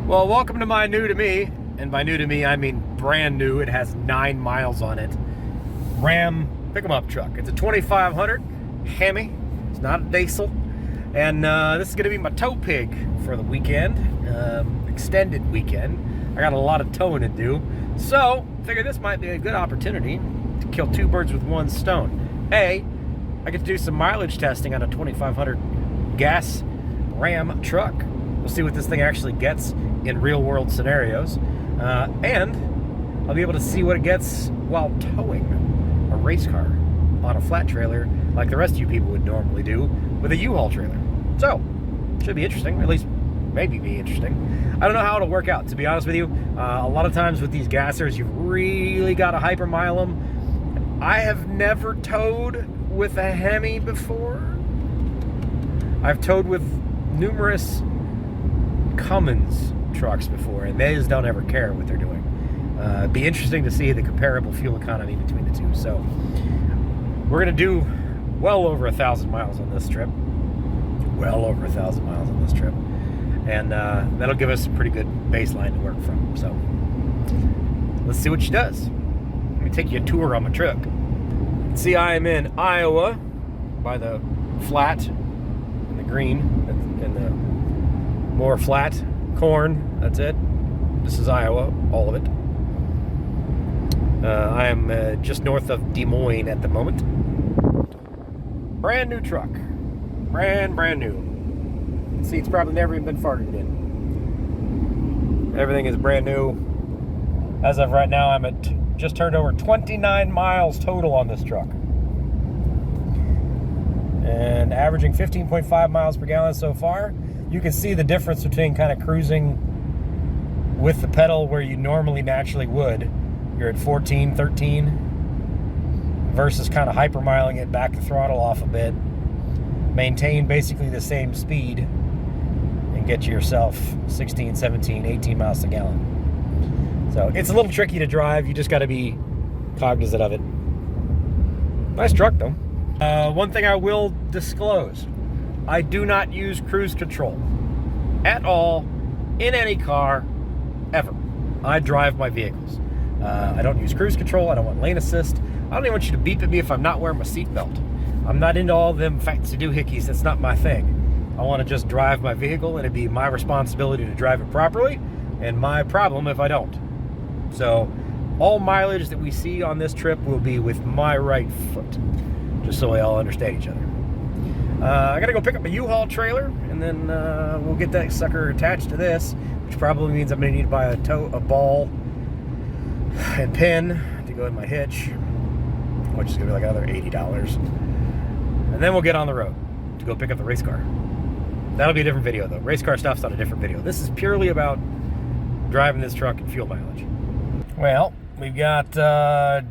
Well, welcome to my new to me, and by new to me I mean brand new. It has 9 miles on it. Ram pick-em-up truck. It's a 2500 Hemi. It's not a diesel, and this is going to be my tow pig for the weekend, extended weekend. I got a lot of towing to do, so figure this might be a good opportunity to kill 2 birds with 1 stone. A, I get to do some mileage testing on a 2500 gas Ram truck. We'll see what this thing actually gets in real world scenarios, and I'll be able to see what it gets while towing a race car on a flat trailer like the rest of you people would normally do with a U-Haul trailer. So, should be interesting, or at least maybe be interesting. I don't know how it'll work out, to be honest with you. A lot of times with these gassers, you've really got to hypermile them. I have never towed with a Hemi before. I've towed with numerous Cummins trucks before, and they just don't ever care what they're doing. It'd be interesting to see the comparable fuel economy between the two. So we're gonna do well over 1,000 miles on this trip. Well over 1,000 miles on this trip, and that'll give us a pretty good baseline to work from. So let's see what she does. Let me take you a tour on my truck. See, I am in Iowa by the flat and the green and the more flat corn. That's it. This is Iowa, all of it. I am just north of Des Moines at the moment. Brand new truck. Brand new. Seat's probably never even been farted in. Everything is brand new. As of right now, I'm at just turned over 29 miles total on this truck. And averaging 15.5 miles per gallon so far. You can see the difference between kind of cruising with the pedal where you normally naturally would. You're at 14, 13 versus kind of hypermiling it, back the throttle off a bit, maintain basically the same speed, and get yourself 16, 17, 18 miles a gallon. So it's a little tricky to drive. You just got to be cognizant of it. Nice truck though. One thing I will disclose, I do not use cruise control at all in any car, ever. I drive my vehicles. I don't use cruise control. I don't want lane assist. I don't even want you to beep at me if I'm not wearing my seatbelt. I'm not into all them fancy doohickeys. That's not my thing. I want to just drive my vehicle, and it'd be my responsibility to drive it properly, and my problem if I don't. So all mileage that we see on this trip will be with my right foot, just so we all understand each other. I gotta go pick up a U-Haul trailer, and then we'll get that sucker attached to this, which probably means I'm gonna need to buy a ball and pin to go in my hitch, which is gonna be like another $80. And then we'll get on the road to go pick up the race car. That'll be a different video though. Race car stuff's on a different video. This is purely about driving this truck and fuel mileage. Well, we've got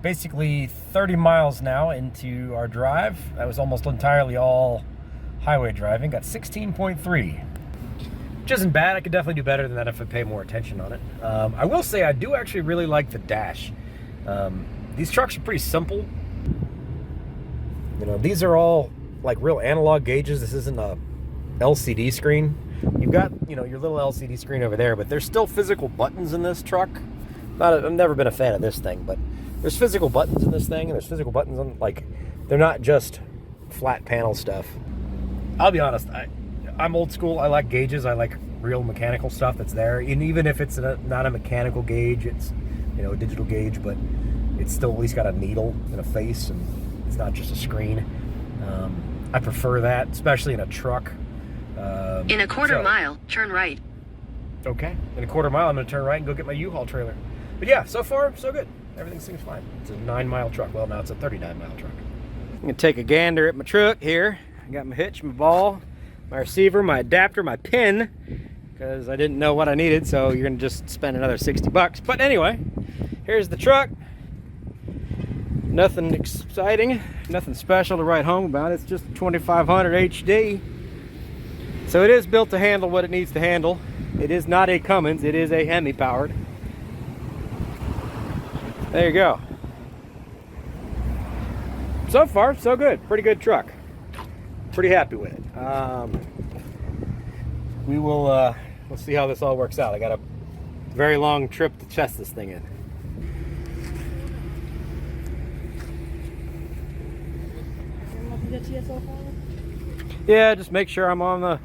basically 30 miles now into our drive. That was almost entirely all highway driving. Got 16.3, which isn't bad. I could definitely do better than that if I pay more attention on it. I will say I do actually really like the dash. These trucks are pretty simple. You know, these are all like real analog gauges. This isn't a LCD screen. You've got, you know, your little LCD screen over there, but there's still physical buttons in this truck. I've never been a fan of this thing, but there's physical buttons in this thing, and there's physical buttons on, like, they're not just flat panel stuff. I'll be honest, I'm old school. I like gauges. I like real mechanical stuff that's there. And even if it's not a mechanical gauge, it's, you know, a digital gauge, but it's still at least got a needle and a face, and it's not just a screen. I prefer that, especially in a truck. In a quarter mile, turn right. Okay, in a quarter mile, I'm going to turn right and go get my U-Haul trailer. But yeah, so far, so good. Everything seems fine. It's a 9-mile truck. Well, now it's a 39-mile truck. I'm going to take a gander at my truck here. I got my hitch, my ball, my receiver, my adapter, my pin, because I didn't know what I needed, so you're going to just spend another 60 bucks. But anyway, here's the truck. Nothing exciting, nothing special to write home about. It's just a 2500 HD. So it is built to handle what it needs to handle. It is not a Cummins, it is a Hemi powered. There you go. So far, so good. Pretty good truck. Pretty happy with it. We will we'll see how this all works out. I got a very long trip to test this thing in. Yeah, just make sure I'm on the...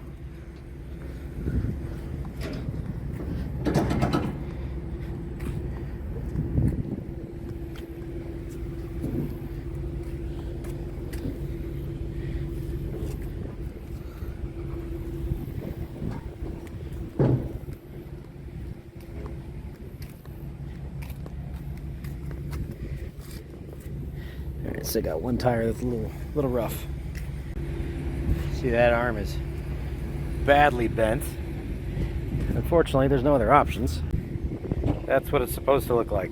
Alright, so I got one tire that's a little rough. See, that arm is badly bent. Unfortunately, there's no other options. That's what it's supposed to look like.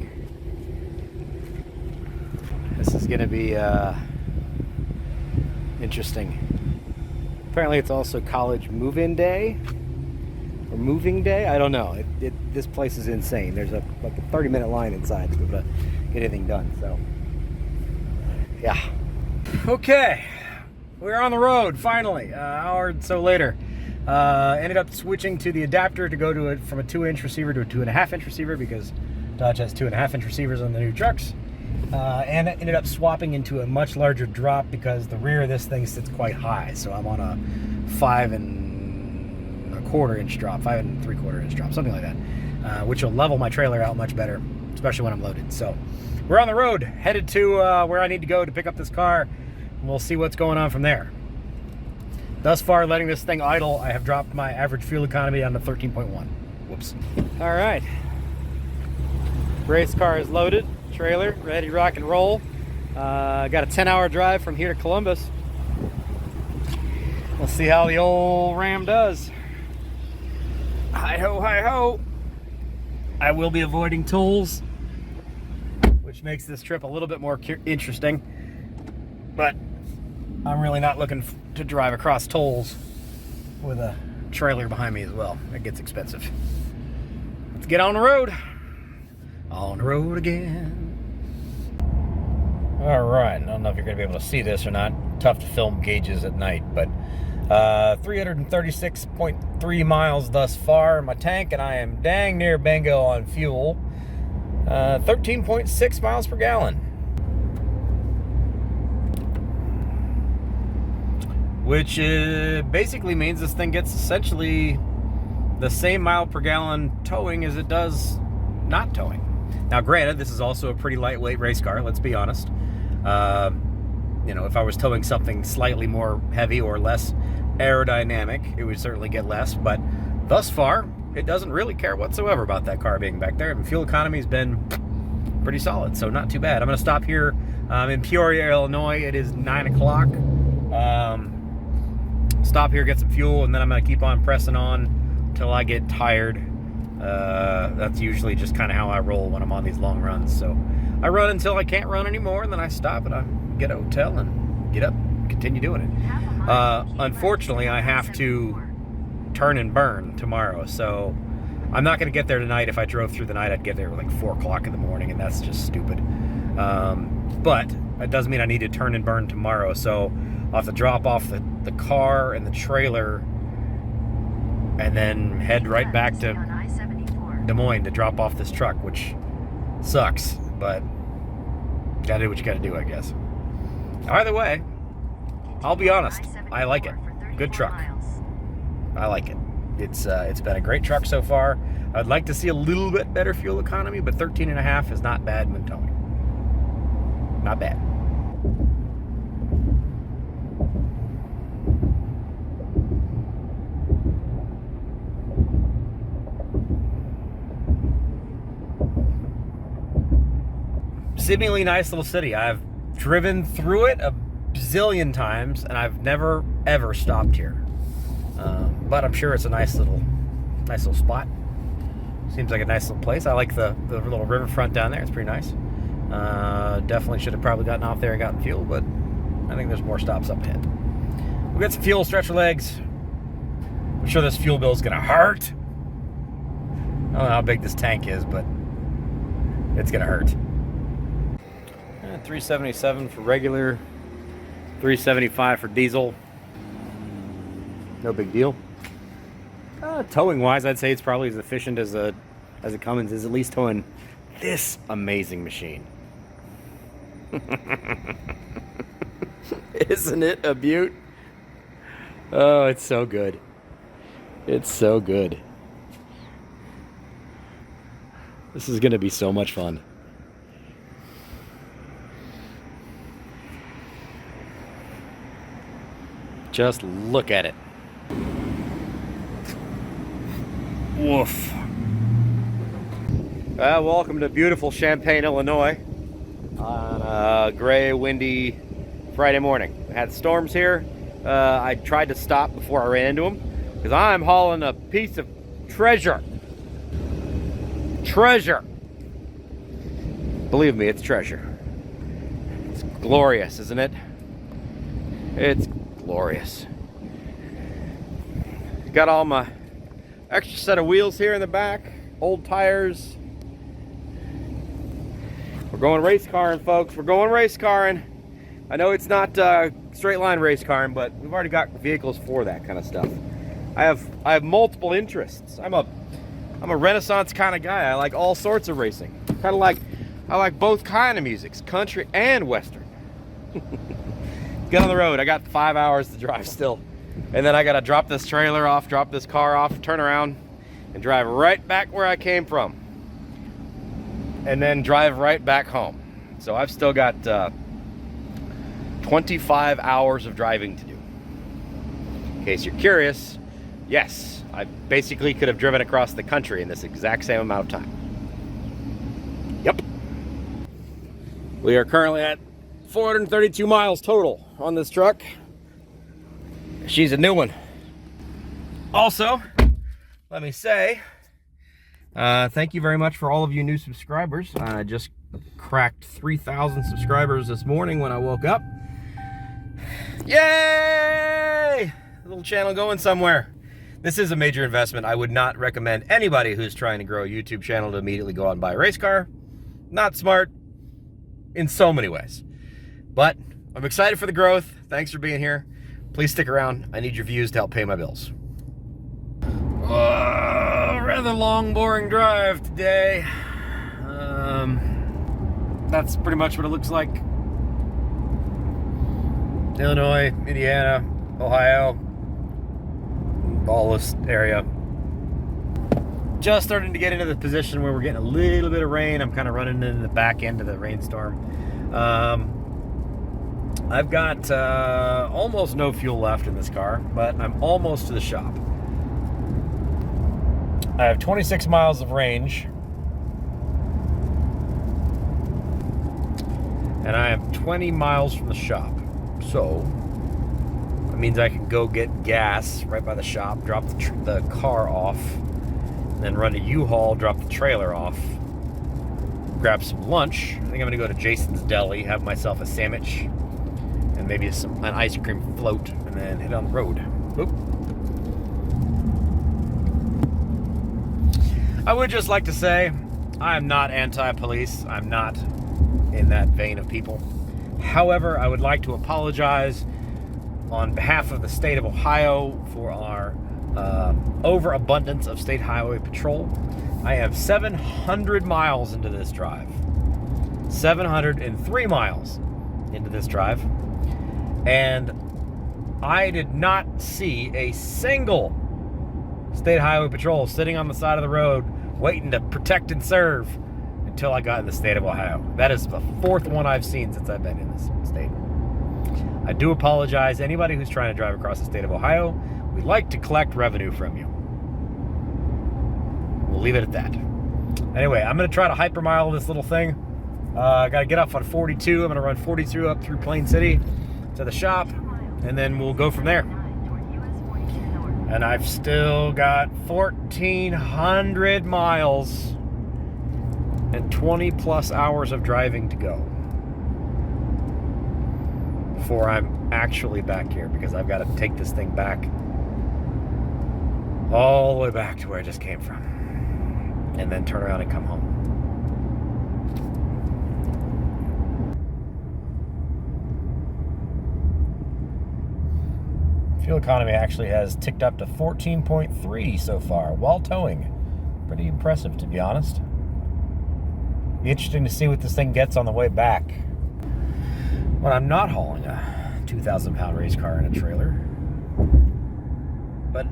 This is going to be interesting. Apparently, it's also college move-in day or moving day. I don't know. This place is insane. There's like a 30-minute line inside to be able to get anything done. So, yeah. Okay. We're on the road, finally, an hour or so later. Ended up switching to the adapter to go to from a 2-inch receiver to a 2.5-inch receiver because Dodge has 2.5-inch receivers on the new trucks. And it ended up swapping into a much larger drop because the rear of this thing sits quite high. So I'm on a 5 1/4 inch drop, 5 3/4 inch drop, something like that, which will level my trailer out much better, especially when I'm loaded. So we're on the road, headed to where I need to go to pick up this car. We'll see what's going on from there. Thus far, letting this thing idle, I have dropped my average fuel economy down to 13.1. Whoops. All right. Race car is loaded, trailer, ready to rock and roll. Got a 10-hour drive from here to Columbus. We'll see how the old Ram does. Hi-ho, hi-ho. I will be avoiding tolls, which makes this trip a little bit more interesting. But I'm really not looking to drive across tolls with a trailer behind me as well. It gets expensive. Let's get on the road. On the road again. All right, I don't know if you're going to be able to see this or not. Tough to film gauges at night, but 336.3 miles thus far in my tank, and I am dang near bingo on fuel. 13.6 miles per gallon. Which basically means this thing gets essentially the same mile per gallon towing as it does not towing. Now, granted, this is also a pretty lightweight race car, let's be honest. You know, if I was towing something slightly more heavy or less aerodynamic, it would certainly get less, but thus far, it doesn't really care whatsoever about that car being back there. And fuel economy has been pretty solid, so not too bad. I'm going to stop here in Peoria, Illinois. It is 9 o'clock. Stop here, get some fuel, and then I'm going to keep on pressing on until I get tired. That's usually just kind of how I roll when I'm on these long runs. So I run until I can't run anymore, and then I stop and I get a hotel and get up and continue doing it. Unfortunately, I have to turn and burn tomorrow, so I'm not going to get there tonight. If I drove through the night, I'd get there like 4 o'clock in the morning, and that's just stupid. But it does mean I need to turn and burn tomorrow, so I'll have to drop off the car and the trailer and then head right back to Des Moines to drop off this truck, which sucks, but you gotta do what you gotta do, I guess. Either way, I'll be honest, I like it. Good truck. I like it. It's been a great truck so far. I'd like to see a little bit better fuel economy, but 13.5 is not bad when towing. Not bad. Seemingly nice little city. I've driven through it a zillion times, and I've never ever stopped here. But I'm sure it's a nice little spot. Seems like a nice little place. I like the little riverfront down there. It's pretty nice. Definitely should have probably gotten off there and gotten fuel, but I think there's more stops up ahead. We'll get some fuel, stretch our legs. I'm sure this fuel bill is gonna hurt. I don't know how big this tank is, but it's gonna hurt. $377 for regular, $375 for diesel. No big deal. Towing wise, I'd say it's probably as efficient as a Cummins is, at least towing this amazing machine. Isn't it a beaut? Oh, it's so good. It's so good. This is going to be so much fun. Just look at it. Woof. Welcome to beautiful Champaign, Illinois on a gray, windy Friday morning. I had storms here. I tried to stop before I ran into them because I'm hauling a piece of treasure. Treasure. Believe me, it's treasure. It's glorious, isn't it? It's glorious. Got all my extra set of wheels here in the back, old tires. We're going race carring, folks. We're going race carring. I know it's not straight line race carring, but we've already got vehicles for that kind of stuff. I have multiple interests. I'm a Renaissance kind of guy. I like all sorts of racing. I like both kind of musics, country and Western. Get on the road. I got 5 hours to drive still. And then I got to drop this trailer off, drop this car off, turn around, and drive right back where I came from. And then drive right back home. So I've still got 25 hours of driving to do. In case you're curious, yes, I basically could have driven across the country in this exact same amount of time. Yep. We are currently at 432 miles total on this truck. She's a new one. Also, let me say, thank you very much for all of you new subscribers. I just cracked 3,000 subscribers this morning when I woke up. Yay! A little channel going somewhere. This is a major investment. I would not recommend anybody who's trying to grow a YouTube channel to immediately go out and buy a race car. Not smart in so many ways. But I'm excited for the growth. Thanks for being here. Please stick around. I need your views to help pay my bills. Rather long, boring drive today. That's pretty much what it looks like. Illinois, Indiana, Ohio, all this area. Just starting to get into the position where we're getting a little bit of rain. I'm kind of running into the back end of the rainstorm. I've got almost no fuel left in this car, but I'm almost to the shop. I have 26 miles of range. And I am 20 miles from the shop. So, that means I can go get gas right by the shop, drop the car off, and then run to U-Haul, drop the trailer off, grab some lunch. I think I'm going to go to Jason's Deli, have myself a sandwich, and maybe an ice cream float, and then hit on the road. Oop. I would just like to say, I am not anti-police. I'm not in that vein of people. However, I would like to apologize on behalf of the state of Ohio for our overabundance of state highway patrol. I have 700 miles into this drive. 703 miles into this drive. And I did not see a single state highway patrol sitting on the side of the road waiting to protect and serve until I got in the state of Ohio. That is the fourth one I've seen since I've been in this state. I do apologize. Anybody who's trying to drive across the state of Ohio, we'd like to collect revenue from you. We'll leave it at that. Anyway, I'm going to try to hypermile this little thing. I got to get off on 42. I'm going to run 42 up through Plain City to the shop, and then we'll go from there. And I've still got 1,400 miles and 20 plus hours of driving to go before I'm actually back here, because I've got to take this thing back all the way back to where I just came from and then turn around and come home. Fuel economy actually has ticked up to 14.3 so far while towing. Pretty impressive, to be honest. Be interesting to see what this thing gets on the way back when I'm not hauling a 2,000-pound race car in a trailer. But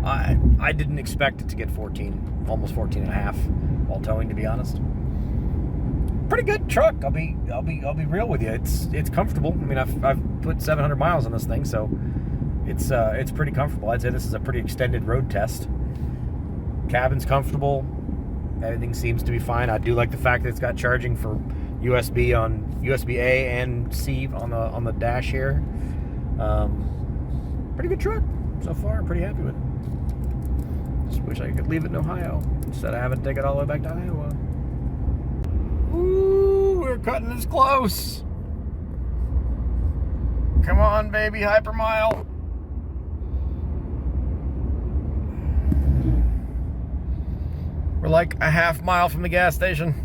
I didn't expect it to get 14, almost 14 and a half while towing, to be honest. Pretty good truck. I'll be real with you. It's comfortable. I mean, I've put 700 miles on this thing, so it's pretty comfortable. I'd say this is a pretty extended road test. Cabin's comfortable. Everything seems to be fine. I do like the fact that it's got charging for USB A and C on the dash here. Pretty good truck so far. I'm pretty happy with it. Just wish I could leave it in Ohio instead of having to take it all the way back to Iowa. Ooh, we're cutting this close. Come on, baby, Hypermile. We're like a half mile from the gas station.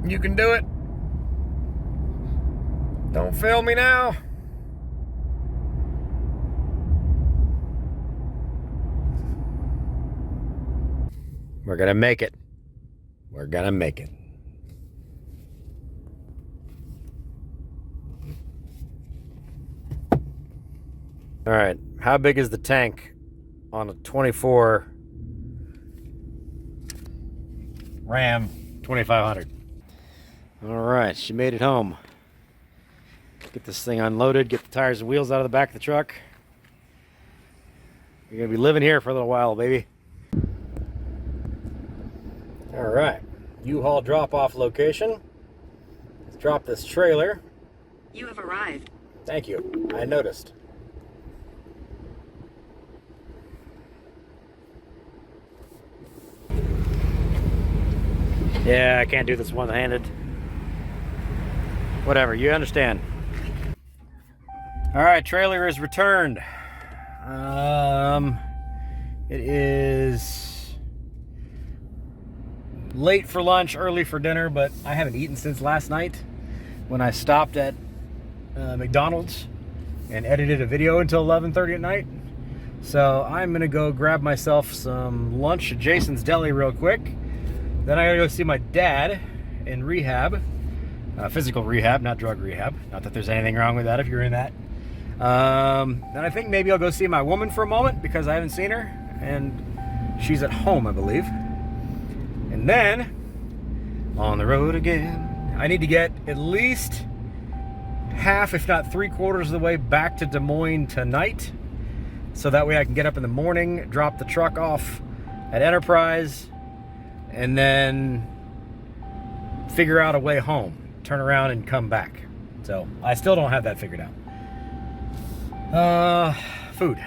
You can do it. Don't fail me now. We're gonna make it. We're gonna make it. All right, how big is the tank on a 24 Ram 2500? All right, she made it home. Get this thing unloaded, get the tires and wheels out of the back of the truck. You're gonna be living here for a little while, baby. All right, U-Haul drop-off location. Let's drop this trailer. You have arrived. Thank you, I noticed. Yeah, I can't do this one-handed. Whatever, you understand. All right, trailer is returned. It is late for lunch, early for dinner, but I haven't eaten since last night when I stopped at McDonald's and edited a video until 11:30 at night. So I'm gonna go grab myself some lunch at Jason's Deli real quick. Then I gotta go see my dad in rehab, physical rehab, not drug rehab. Not that there's anything wrong with that if you're in that. Then I think maybe I'll go see my woman for a moment because I haven't seen her, and she's at home, I believe. And then, on the road again. I need to get at least half, if not 3/4 of the way back to Des Moines tonight, so that way I can get up in the morning, drop the truck off at Enterprise, and then figure out a way home, turn around and come back. So I still don't have that figured out. Food.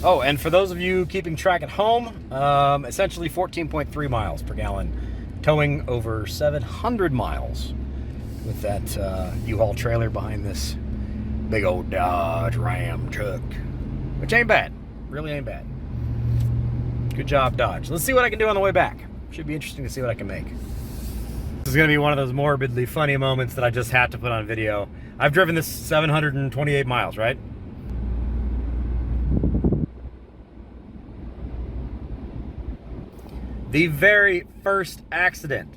Oh, and for those of you keeping track at home, essentially 14.3 miles per gallon, towing over 700 miles with that U-Haul trailer behind this big old Dodge Ram truck, which ain't bad, really ain't bad. Good job, Dodge. Let's see what I can do on the way back. Should be interesting to see what I can make. This is gonna be one of those morbidly funny moments that I just had to put on video. I've driven this 728 miles, right? The very first accident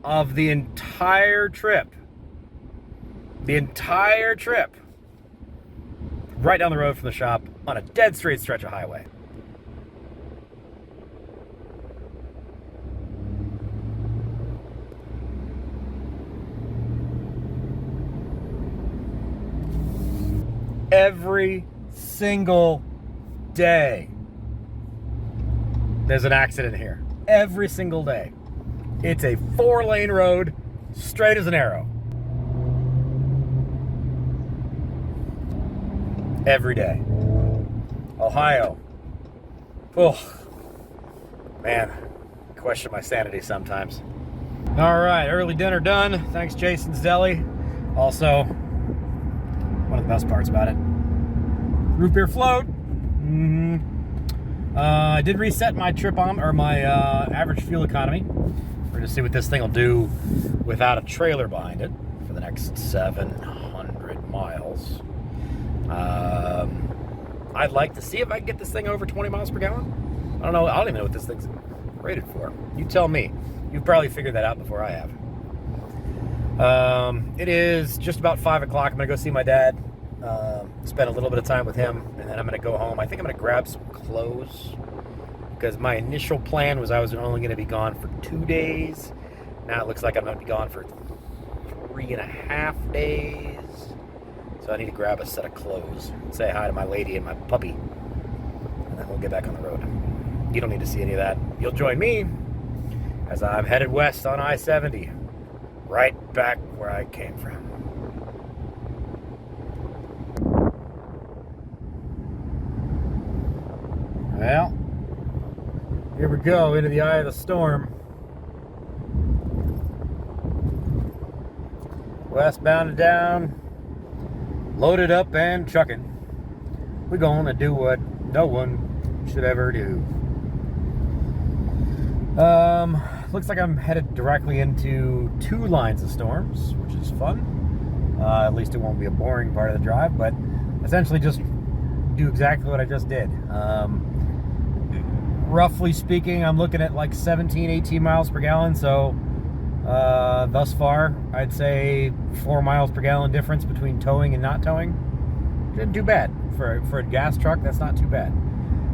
of the entire trip, right down the road from the shop on a dead straight stretch of highway. Every single day there's an accident here. Every single day. It's a 4-lane road, straight as an arrow. Every day. Ohio. Oh, man, I question my sanity sometimes. All right, early dinner done. Thanks, Jason's Deli. Also, one of the best parts about it, root beer float. I did reset my my average fuel economy. We're gonna see what this thing will do without a trailer behind it for the next 700 miles. I'd like to see if I can get this thing over 20 miles per gallon. I don't even know what this thing's rated for. You tell me. You've probably figured that out before I have. It is just about 5 o'clock. I'm going to go see my dad, spend a little bit of time with him, and then I'm going to go home. I think I'm going to grab some clothes, because my initial plan was I was only going to be gone for 2 days. Now it looks like I'm going to be gone for 3.5 days. So I need to grab a set of clothes, say hi to my lady and my puppy, and then we'll get back on the road. You don't need to see any of that. You'll join me as I'm headed west on I-70, right back where I came from. Well, here we go, into the eye of the storm. Westbound and down, loaded up and trucking. We're going to do what no one should ever do. Looks like I'm headed directly into 2 lines of storms, which is fun. At least it won't be a boring part of the drive, but essentially just do exactly what I just did. Roughly speaking, I'm looking at like 17, 18 miles per gallon, so thus far, I'd say 4 miles per gallon difference between towing and not towing. Didn't do bad. For a gas truck, that's not too bad.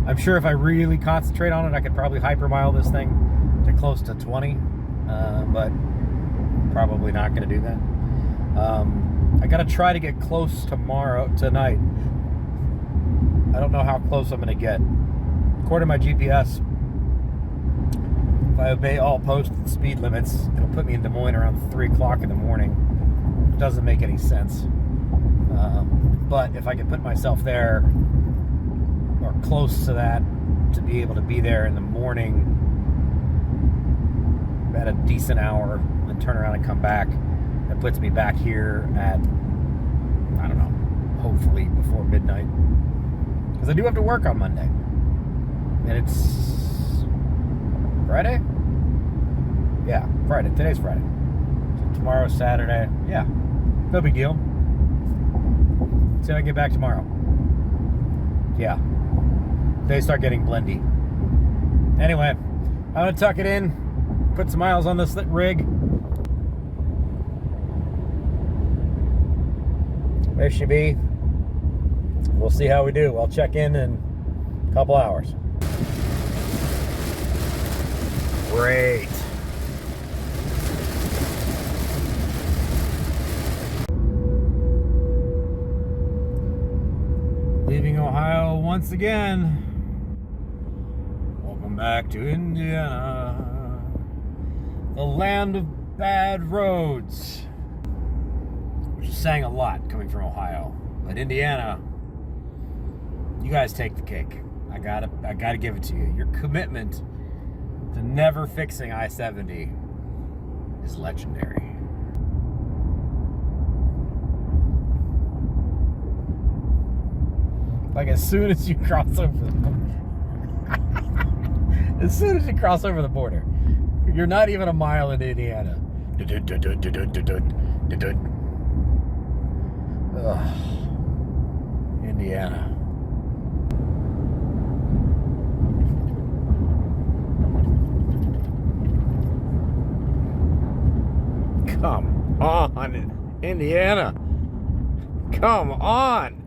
I'm sure if I really concentrate on it, I could probably hypermile this thing to close to 20, but probably not going to do that. I got to try to get close tonight. I don't know how close I'm going to get. According to my GPS, if I obey all posted speed limits, it'll put me in Des Moines around 3 o'clock in the morning. It doesn't make any sense. But if I can put myself there, or close to that, to be able to be there in the morning at a decent hour, then turn around and come back, that puts me back here at, I don't know, hopefully before midnight. Because I do have to work on Monday. And it's Friday? Yeah, Friday. Today's Friday. So tomorrow's Saturday. Yeah, no big deal. See if I can get back tomorrow. Yeah. Days start getting blendy. Anyway, I'm going to tuck it in, put some miles on this rig. There she be. We'll see how we do. I'll check in a couple hours. Great. Leaving Ohio once again. Welcome back to Indiana, the land of bad roads. Which is saying a lot coming from Ohio, but Indiana, you guys take the cake. I gotta give it to you. Your commitment to never fixing I-70 is legendary. Like as soon as you cross over the border, you're not even a mile into Indiana. Ugh. Indiana. Come on, Indiana. Come on.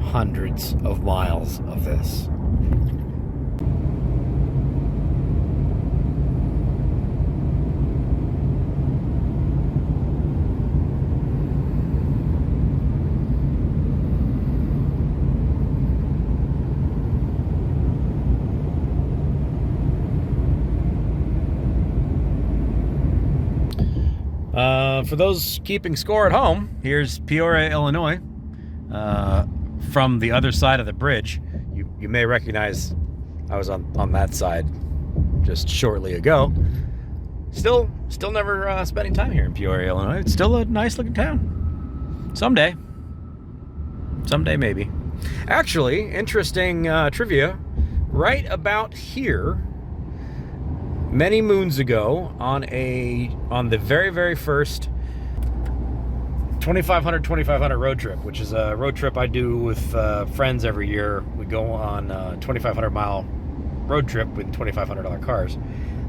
Hundreds of miles of this. For those keeping score at home, here's Peoria, Illinois. From the other side of the bridge. You may recognize I was on that side just shortly ago. Still never spending time here in Peoria, Illinois. It's still a nice looking town. Someday maybe. Actually, interesting trivia. Right about here, many moons ago on the very first 2500 road trip, which is a road trip I do with friends every year. We go on a 2,500 mile road trip with $2,500 cars.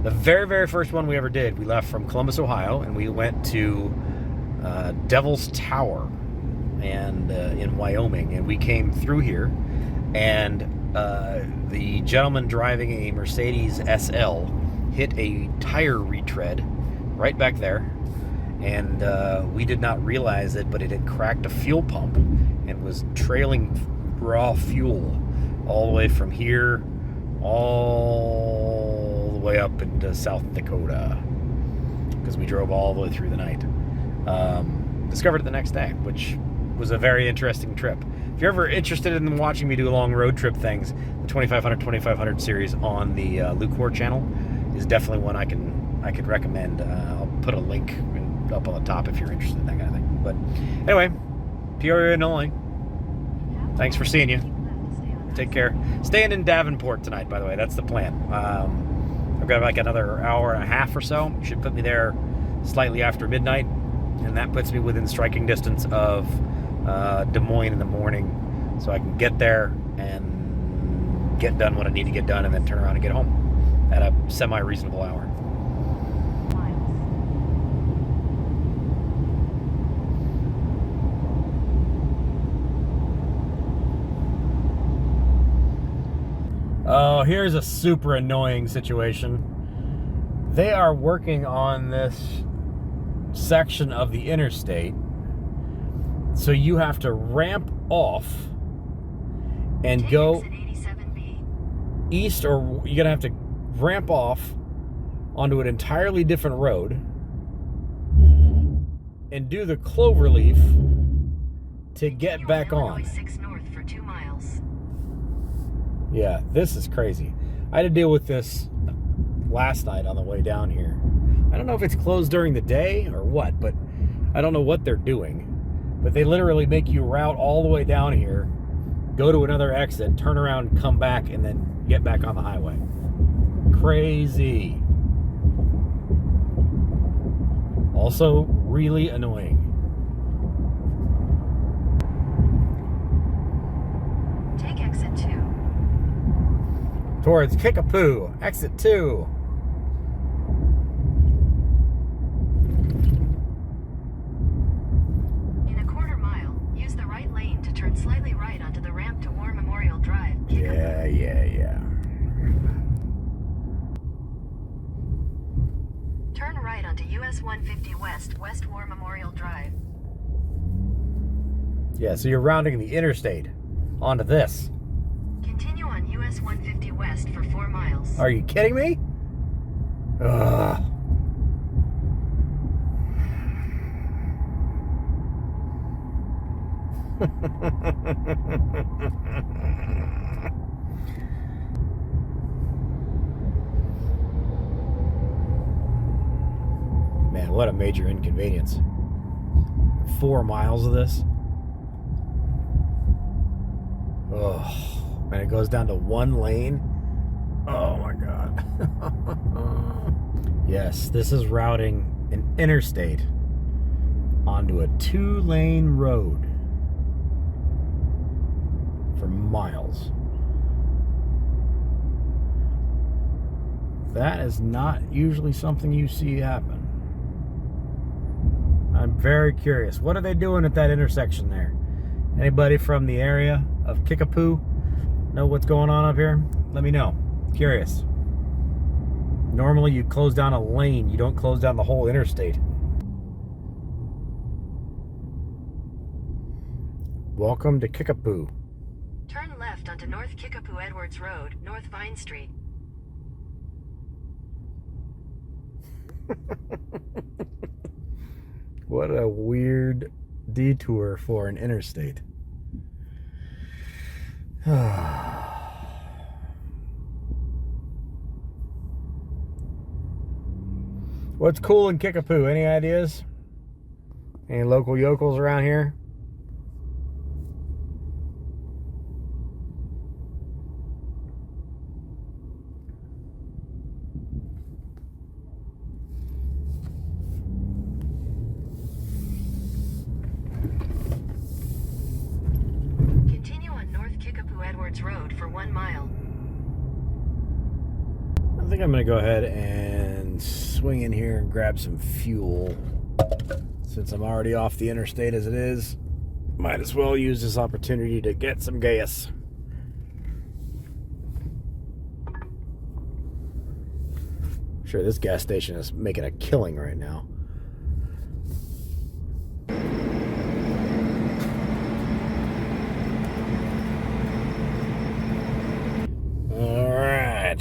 The very first one we ever did, we left from Columbus, Ohio, and we went to Devil's Tower and in Wyoming, and we came through here, and the gentleman driving a Mercedes SL hit a tire retread right back there, and we did not realize it, but it had cracked a fuel pump and was trailing raw fuel all the way from here all the way up into South Dakota, because we drove all the way through the night. Discovered it the next day, which was a very interesting trip. If you're ever interested in watching me do long road trip things, the 2500 series on the Luke Hoare channel is definitely one I could recommend. I'll put a link up on the top if you're interested in that kind of thing. But anyway, Peoria, Illinois. Thanks for seeing you. Take care. Staying in Davenport tonight, by the way. That's the plan. I've got like another hour and a half or so. Should put me there slightly after midnight, and that puts me within striking distance of Des Moines in the morning, so I can get there and get done what I need to get done, and then turn around and get home at a semi-reasonable hour. Oh, here's a super annoying situation. They are working on this section of the interstate, so you have to ramp off and go east, or you're gonna have to ramp off onto an entirely different road and do the cloverleaf to get back on. 6 north for 2 miles. Yeah, this is crazy. I had to deal with this last night on the way down here. I don't know if it's closed during the day or what, but I don't know what they're doing. But they literally make you route all the way down here, go to another exit, turn around, come back, and then get back on the highway. Crazy. Also, really annoying. Take exit 2. Towards Kickapoo, exit 2. In a quarter mile, use the right lane to turn slightly right onto the ramp to War Memorial Drive. Yeah. Turn right onto US 150 West War Memorial Drive. Yeah, so you're rounding the interstate onto this. Continue on US 150 West for 4 miles. Are you kidding me? Ugh. Man, what a major inconvenience. 4 miles of this. Oh, and it goes down to 1 lane. Oh my God. Yes, this is routing an interstate onto a 2-lane road for miles. That is not usually something you see happen. I'm very curious. What are they doing at that intersection there? Anybody from the area of Kickapoo know what's going on up here? Let me know. Curious. Normally you close down a lane, you don't close down the whole interstate. Welcome to Kickapoo. Turn left onto North Kickapoo Edwards Road, North Vine Street. What a weird detour for an interstate. What's cool in Kickapoo? Any ideas? Any local yokels around here? 1 mile. I think I'm going to go ahead and swing in here and grab some fuel. Since I'm already off the interstate as it is, might as well use this opportunity to get some gas. Sure, this gas station is making a killing right now. All right,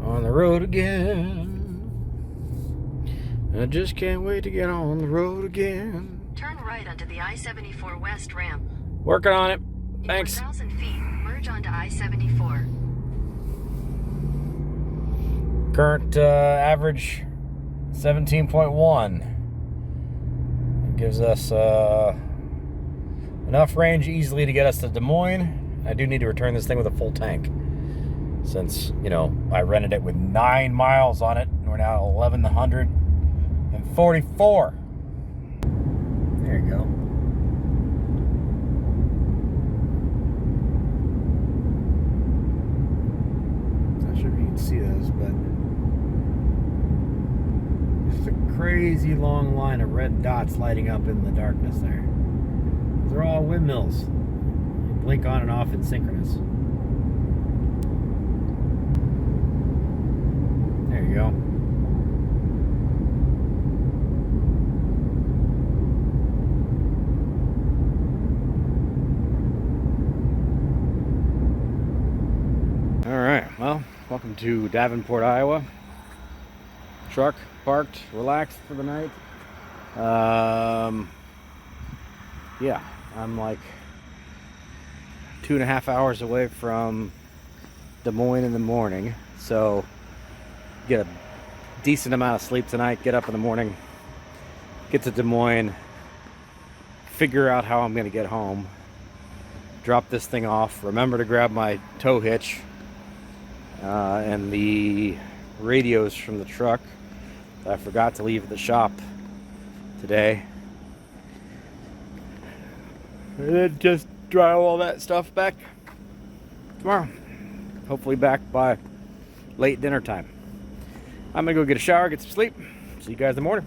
on the road again. I just can't wait to get on the road again. Turn right onto the I-74 West ramp. Working on it. Thanks. In 1,000 feet, merge onto I-74. Current average 17.1. It gives us enough range easily to get us to Des Moines. I do need to return this thing with a full tank, since, you know, I rented it with 9 miles on it, and we're now at 1,144. There you go. Not sure if you can see those, but just a crazy long line of red dots lighting up in the darkness there. Those are all windmills. They blink on and off in synchronous. There you go. All right, well, welcome to Davenport, Iowa. Truck parked, relaxed for the night. Yeah, I'm like 2.5 hours away from Des Moines in the morning, so get a decent amount of sleep tonight, get up in the morning, get to Des Moines, figure out how I'm gonna get home, drop this thing off, remember to grab my tow hitch and the radios from the truck that I forgot to leave at the shop today. And then just drive all that stuff back tomorrow. Hopefully back by late dinner time. I'm gonna go get a shower, get some sleep. See you guys in the morning.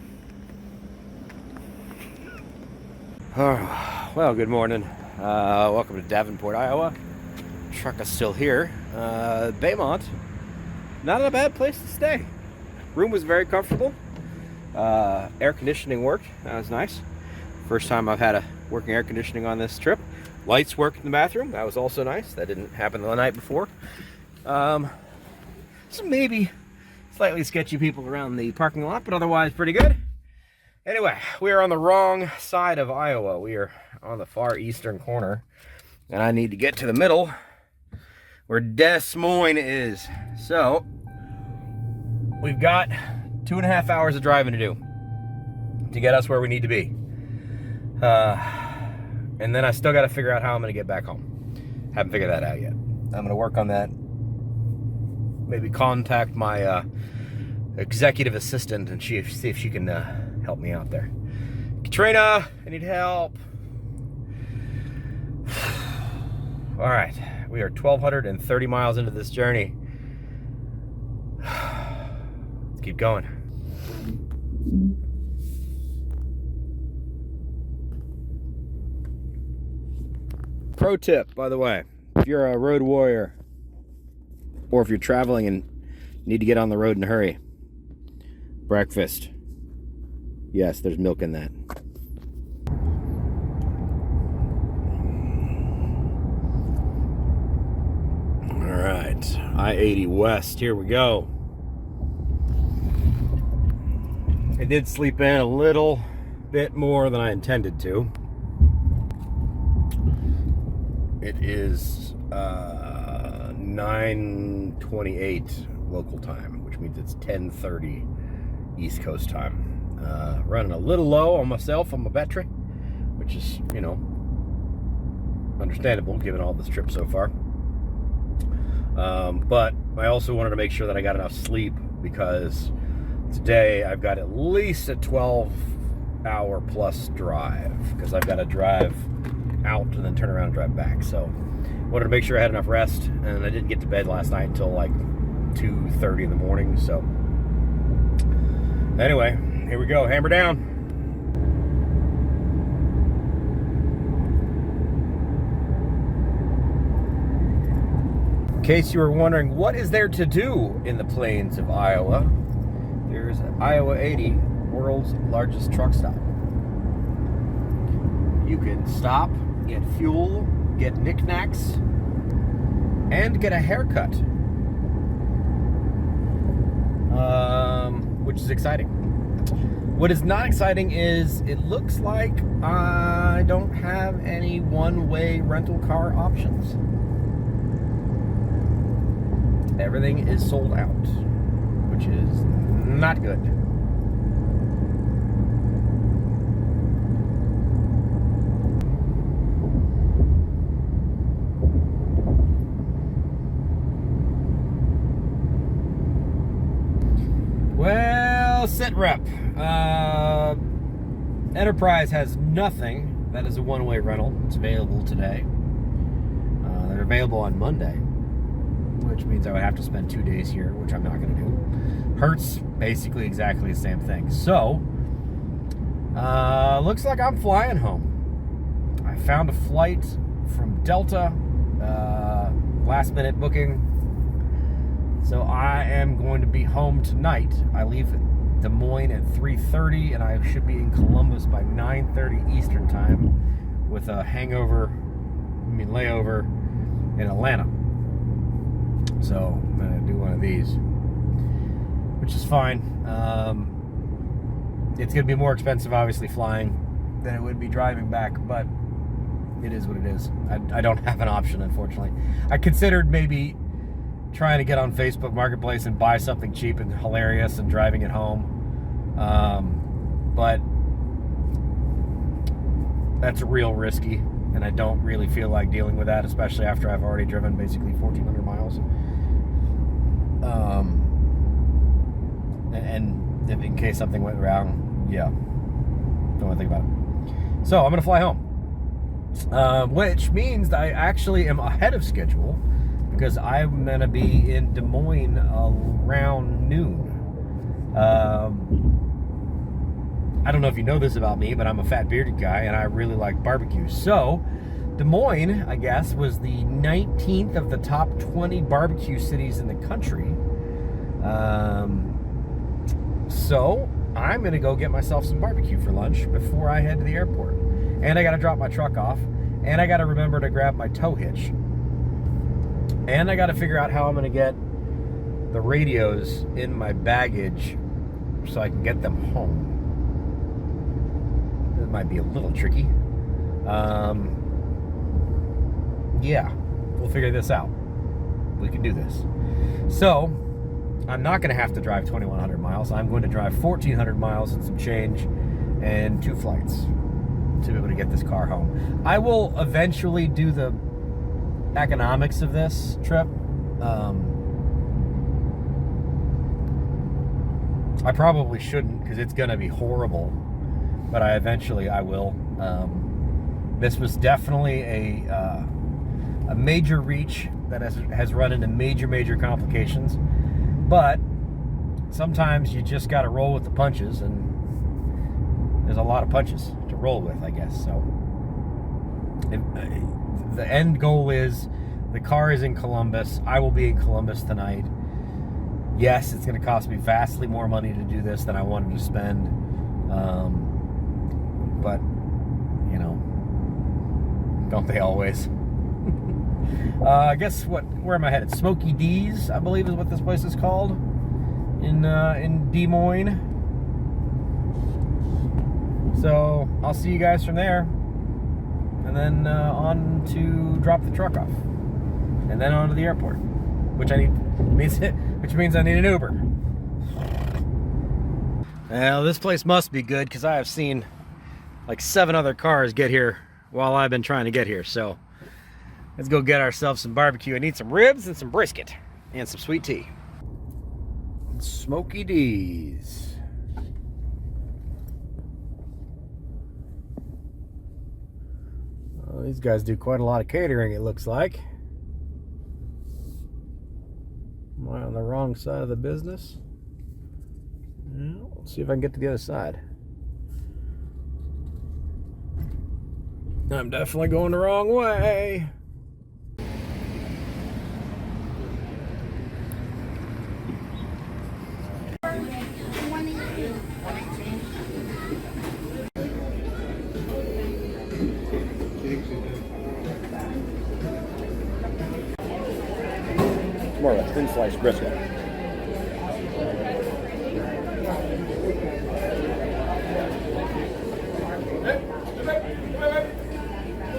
Well, good morning. Welcome to Davenport, Iowa. Truck is still here. Baymont, not a bad place to stay. Room was very comfortable. Air conditioning worked. That was nice. First time I've had a working air conditioning on this trip. Lights worked in the bathroom. That was also nice. That didn't happen the night before. Some maybe slightly sketchy people around the parking lot, but otherwise pretty good. Anyway, we are on the wrong side of Iowa. We are on the far eastern corner, and I need to get to the middle where Des Moines is. So we've got 2.5 hours of driving to do to get us where we need to be. And then I still got to figure out how I'm going to get back home. Haven't figured that out yet. I'm going to work on that. Maybe contact my executive assistant and see if she can help me out there. Katrina, I need help. All right, we are 1,230 miles into this journey. Let's keep going. Pro tip, by the way, if you're a road warrior or if you're traveling and need to get on the road in a hurry, breakfast. Yes, there's milk in that. All right, I-80 West, here we go. I did sleep in a little bit more than I intended to. It is 9:28 local time, which means it's 10:30 East Coast time. Running a little low on myself, on my battery, which is, you know, understandable given all this trip so far. But I also wanted to make sure that I got enough sleep, because today I've got at least a 12-hour plus drive, because I've got to drive out and then turn around and drive back. So wanted to make sure I had enough rest, and I didn't get to bed last night until like 2:30 in the morning. So anyway, here we go. Hammer down. In case you were wondering, what is there to do in the plains of Iowa? There's Iowa 80, world's largest truck stop. You can stop, get fuel, get knickknacks, and get a haircut, which is exciting. What is not exciting is it looks like I don't have any one-way rental car options. Everything is sold out, which is not good. Well, sit rep. Enterprise has nothing. That is a one-way rental. It's available today. They're available on Monday, which means I would have to spend 2 days here, which I'm not going to do. Hertz, basically exactly the same thing. So, looks like I'm flying home. I found a flight from Delta, last minute booking. So I am going to be home tonight. I leave Des Moines at 3:30, and I should be in Columbus by 9:30 Eastern time with a layover in Atlanta. So I'm gonna do one of these, which is fine. It's gonna be more expensive, obviously, flying than it would be driving back, but it is what it is. I don't have an option, unfortunately. I considered maybe trying to get on Facebook Marketplace and buy something cheap and hilarious and driving it home, but that's real risky, and I don't really feel like dealing with that, especially after I've already driven basically 1,400 miles. And if in case something went wrong, yeah, don't want to think about it. So I'm gonna fly home, which means that I actually am ahead of schedule, because I'm gonna be in Des Moines around noon. I don't know if you know this about me, but I'm a fat bearded guy and I really like barbecue. So Des Moines, I guess, was the 19th of the top 20 barbecue cities in the country. So I'm gonna go get myself some barbecue for lunch before I head to the airport. And I gotta drop my truck off, and I gotta remember to grab my tow hitch. And I got to figure out how I'm going to get the radios in my baggage so I can get them home. It might be a little tricky. Yeah, we'll figure this out. We can do this. So, I'm not going to have to drive 2,100 miles. I'm going to drive 1,400 miles and some change and 2 flights to be able to get this car home. I will eventually do the economics of this trip. I probably shouldn't, because it's gonna be horrible, but I will. This was definitely a major reach that has run into major complications, but sometimes you just got to roll with the punches, and there's a lot of punches to roll with, I guess. So the end goal is the car is in Columbus. I will be in Columbus tonight. Yes, it's going to cost me vastly more money to do this than I wanted to spend. But, you know, don't they always? I guess where am I headed? Smoky D's, I believe is what this place is called in Des Moines. So I'll see you guys from there. And then on to drop the truck off, and then on to the airport, which means I need an Uber. Well, this place must be good, because I have seen like 7 other cars get here while I've been trying to get here. So let's go get ourselves some barbecue. I need some ribs and some brisket and some sweet tea. Smoky D's. These guys do quite a lot of catering, it looks like. Am I on the wrong side of the business? No, let's see if I can get to the other side. I'm definitely going the wrong way. More of a thin sliced brisket.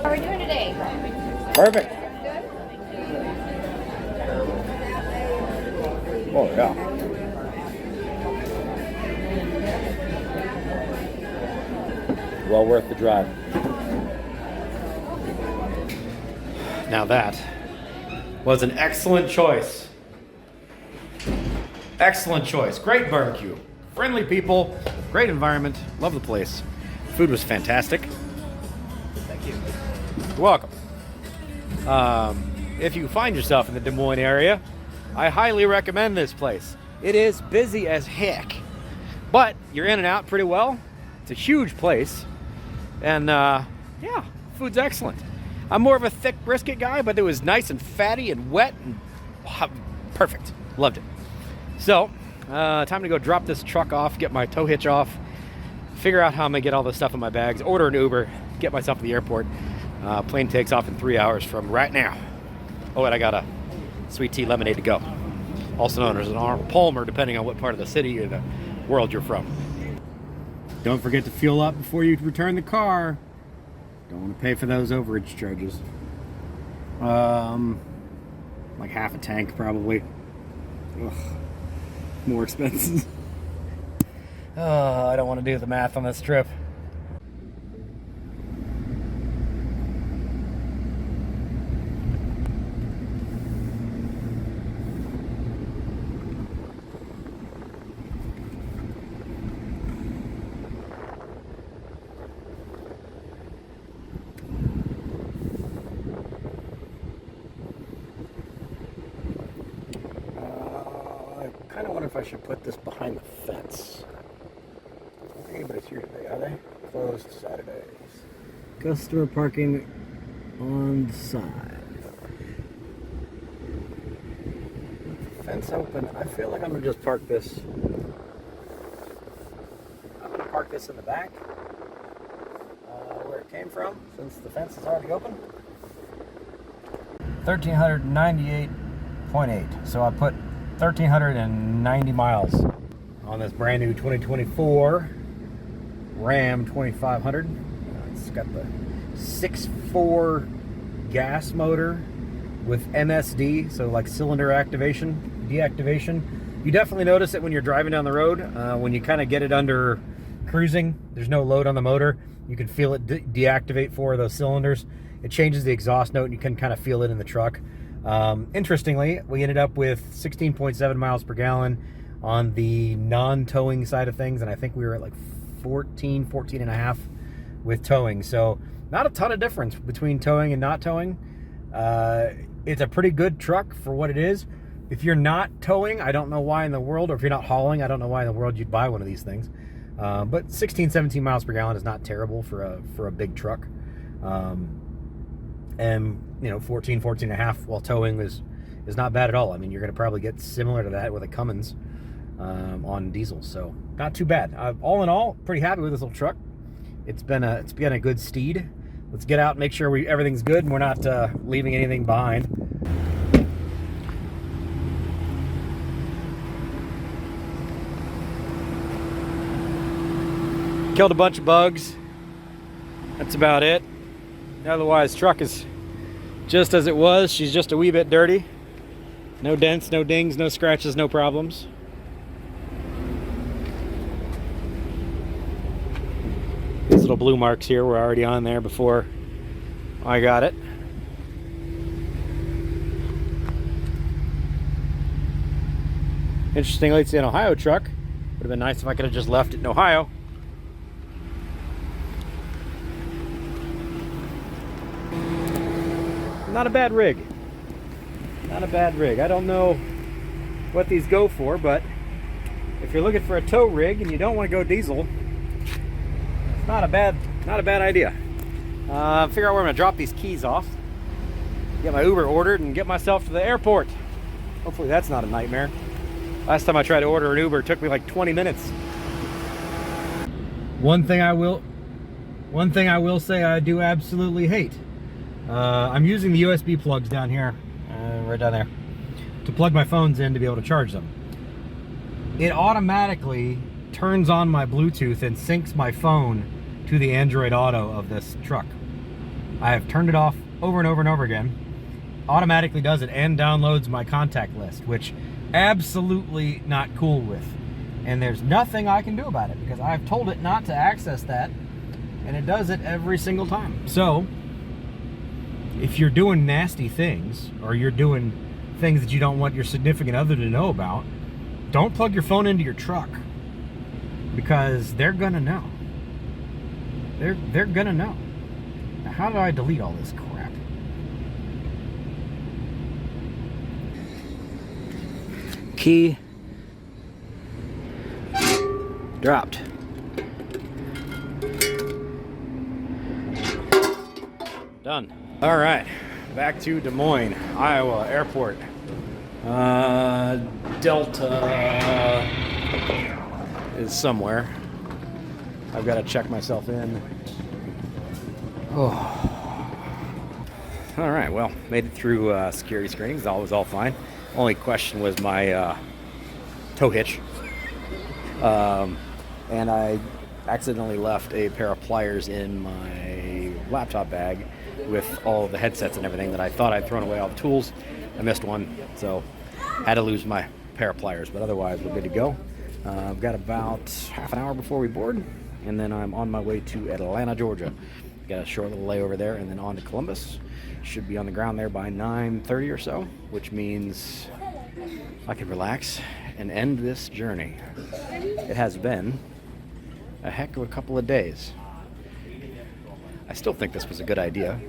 How are we doing today? Perfect. Good? Oh, yeah. Well worth the drive. Now that was an excellent choice. Excellent choice. Great barbecue. Friendly people. Great environment. Love the place. Food was fantastic. Thank you. You're welcome. If you find yourself in the Des Moines area, I highly recommend this place. It is busy as heck, but you're in and out pretty well. It's a huge place, and yeah, food's excellent. I'm more of a thick brisket guy, but it was nice and fatty and wet and perfect. Loved it. So, time to go drop this truck off, get my tow hitch off, figure out how I'm gonna get all this stuff in my bags, order an Uber, get myself to the airport. Plane takes off in 3 hours from right now. Oh, and I got a sweet tea lemonade to go. Also known as an Arnold Palmer, depending on what part of the city or the world you're from. Don't forget to fuel up before you return the car. Don't want to pay for those overage charges. Like half a tank probably. Ugh. More expenses. Oh, I don't want to do the math on this trip. I kind of wonder if I should put this behind the fence. I don't think anybody's here today, are they? Closed Saturdays. Customer parking on the side. Fence open. I feel like I'm gonna just park this. I'm gonna park this in the back, where it came from, since the fence is already open. 1,398.8. So I put 1,390 miles on this brand new 2024 Ram 2500. It's got the 6.4 gas motor with MSD, so like cylinder activation, deactivation. You definitely notice it when you're driving down the road. When you kind of get it under cruising, there's no load on the motor. You can feel it deactivate 4 of those cylinders. It changes the exhaust note, and you can kind of feel it in the truck. Interestingly, we ended up with 16.7 miles per gallon on the non-towing side of things, and I think we were at like 14 and a half with towing. So not a ton of difference between towing and not towing. It's a pretty good truck for what it is. If you're not towing, I don't know why in the world, or if you're not hauling, I don't know why in the world you'd buy one of these things. But 16-17 miles per gallon is not terrible for a big truck. And you know, 14 and a half while towing is not bad at all. I mean, you're going to probably get similar to that with a Cummins on diesel, so not too bad. All in all, pretty happy with this little truck. It's been a good steed. Let's get out and make sure everything's good and we're not leaving anything behind. Killed a bunch of bugs. That's about it. Otherwise, truck is just as it was. She's just a wee bit dirty. No dents, no dings, no scratches, no problems. These little blue marks here were already on there before I got it. Interestingly, it's an Ohio truck. Would have been nice if I could have just left it in Ohio. Not a bad rig. Not a bad rig. I don't know what these go for, but if you're looking for a tow rig and you don't want to go diesel, it's not a bad idea. Figure out where I'm gonna drop these keys off, get my Uber ordered, and get myself to the airport. Hopefully that's not a nightmare. Last time I tried to order an Uber, it took me like 20 minutes. One thing I will say I do absolutely hate. I'm using the USB plugs down here, right down there, to plug my phones in to be able to charge them. It automatically turns on my Bluetooth and syncs my phone to the Android Auto of this truck. I have turned it off over and over and over again. Automatically does it and downloads my contact list, which absolutely not cool with. And there's nothing I can do about it because I've told it not to access that, and it does it every single time. So if you're doing nasty things, or you're doing things that you don't want your significant other to know about, don't plug your phone into your truck, because they're gonna know. They're gonna know. Now, how do I delete all this crap? Key dropped. Done. All right, back to Des Moines, Iowa Airport. Delta is somewhere. I've got to check myself in. Oh. All right, well, made it through security screenings. All was all fine. Only question was my tow hitch. And I accidentally left a pair of pliers in my laptop bag with all the headsets and everything that I thought I'd thrown away all the tools. I missed one, so had to lose my pair of pliers, but otherwise we're good to go. I've got about half an hour before we board, and then I'm on my way to Atlanta, Georgia. Got a short little layover there, and then on to Columbus. Should be on the ground there by 9:30 or so, which means I can relax and end this journey. It has been a heck of a couple of days. I still think this was a good idea.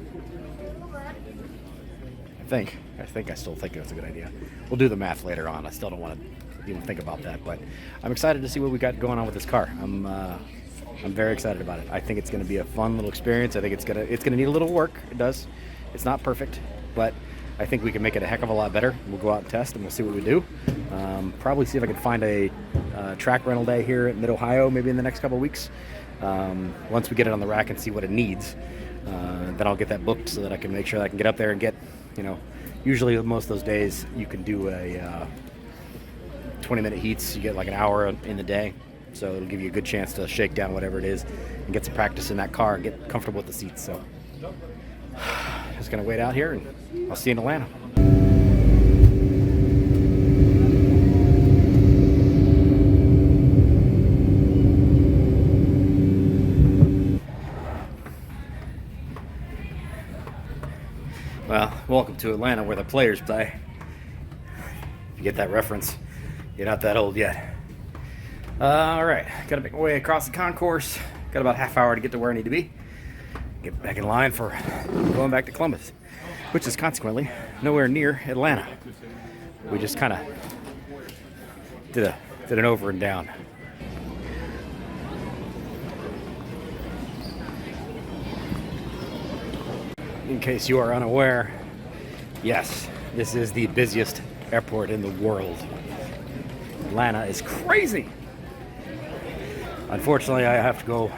I still think it was a good idea. We'll do the math later on. I still don't want to even think about that, but I'm excited to see what we got going on with this car. I'm very excited about it. I think it's going to be a fun little experience. I think it's gonna need a little work. It does. It's not perfect, but I think we can make it a heck of a lot better. We'll go out and test, and we'll see what we do. Probably see if I can find a track rental day here at Mid-Ohio, maybe in the next couple of weeks. Once we get it on the rack and see what it needs, then I'll get that booked so that I can make sure that I can get up there and get, usually most of those days you can do a 20-minute heats. You get like an hour in the day, so it'll give you a good chance to shake down whatever it is and get some practice in that car and get comfortable with the seats. So just gonna wait out here, and I'll see you in Atlanta. Well, welcome to Atlanta, where the players play. If you get that reference, you're not that old yet. All right, gotta make my way across the concourse. Got about half hour to get to where I need to be. Get back in line for going back to Columbus, which is consequently nowhere near Atlanta. We just kind of did an over and down. In case you are unaware, yes, this is the busiest airport in the world. Atlanta is crazy. Unfortunately, I have to go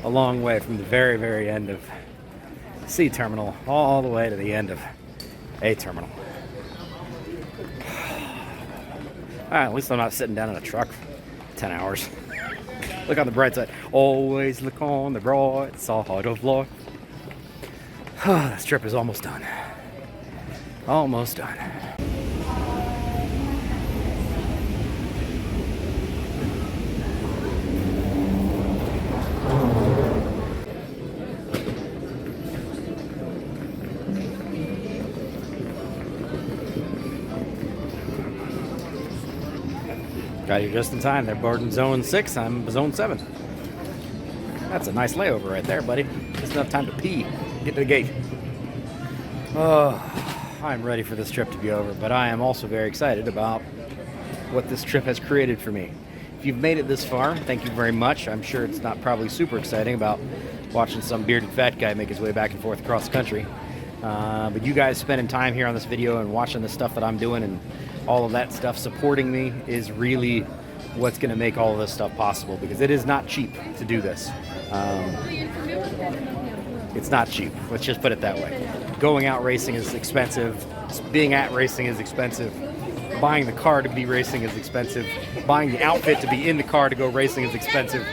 a long way from the very, very end of C terminal all the way to the end of A terminal. All right, at least I'm not sitting down in a truck for 10 hours. Look on the bright side. Always look on the bright side of life. This trip is almost done. Almost done. Got here just in time. They're boarding zone 6. I'm zone 7. That's a nice layover right there, buddy. Just enough time to pee. Get to the gate. Oh, I'm ready for this trip to be over, but I am also very excited about what this trip has created for me. If you've made it this far, thank you very much. I'm sure it's not probably super exciting about watching some bearded fat guy make his way back and forth across the country. But you guys spending time here on this video and watching the stuff that I'm doing and all of that stuff, supporting me, is really what's going to make all of this stuff possible, because it is not cheap to do this. It's not cheap. Let's just put it that way. Going out racing is expensive. Being at racing is expensive. Buying the car to be racing is expensive. Buying the outfit to be in the car to go racing is expensive.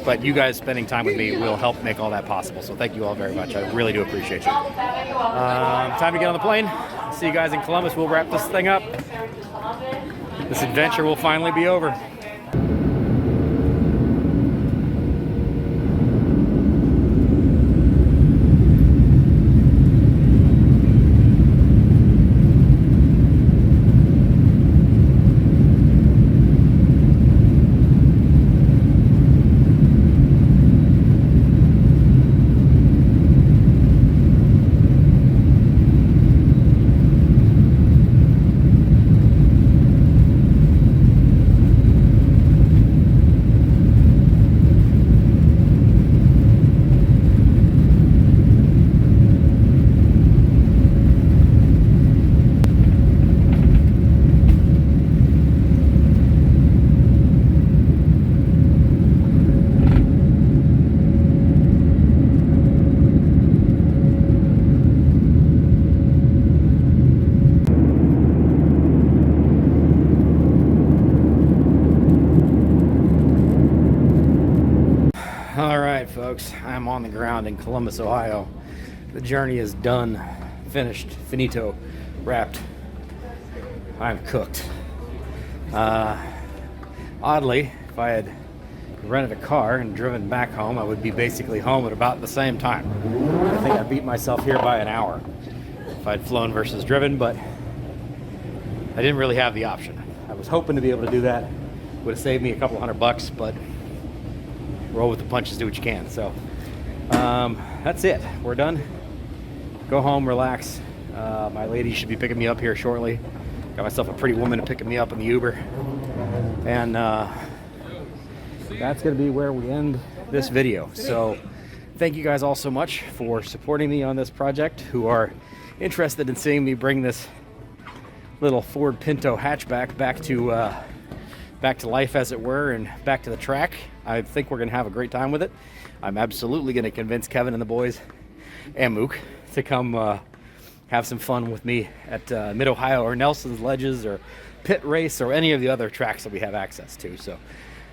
But you guys spending time with me will help make all that possible. So thank you all very much. I really do appreciate you. Time to get on the plane. See you guys in Columbus. We'll wrap this thing up. This adventure will finally be over. Folks, I'm on the ground in Columbus, Ohio. The journey is done, finished, finito, wrapped. I'm cooked. Oddly, if I had rented a car and driven back home, I would be basically home at about the same time. I think I beat myself here by an hour if I'd flown versus driven, but I didn't really have the option. I was hoping to be able to do that. Would have saved me a couple $100, but roll with the punches, do what you can. So that's it. We're done. Go home, relax. My lady should be picking me up here shortly. Got myself a pretty woman picking me up in the Uber. And that's going to be where we end this video. So thank you guys all so much for supporting me on this project, who are interested in seeing me bring this little Ford Pinto hatchback back to life, as it were, and back to the track. I think we're going to have a great time with it. I'm absolutely going to convince Kevin and the boys and Mook to come have some fun with me at Mid-Ohio or Nelson's Ledges or Pit Race or any of the other tracks that we have access to. So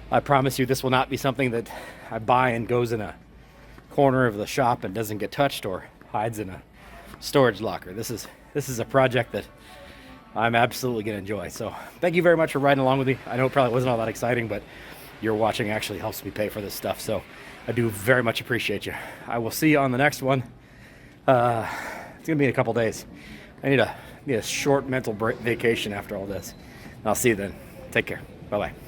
I promise you this will not be something that I buy and goes in a corner of the shop and doesn't get touched or hides in a storage locker. This is a project that I'm absolutely going to enjoy. So thank you very much for riding along with me. I know it probably wasn't all that exciting, but your watching actually helps me pay for this stuff. So I do very much appreciate you. I will see you on the next one. It's going to be in a couple days. I need a short mental break, vacation after all this. I'll see you then. Take care. Bye-bye.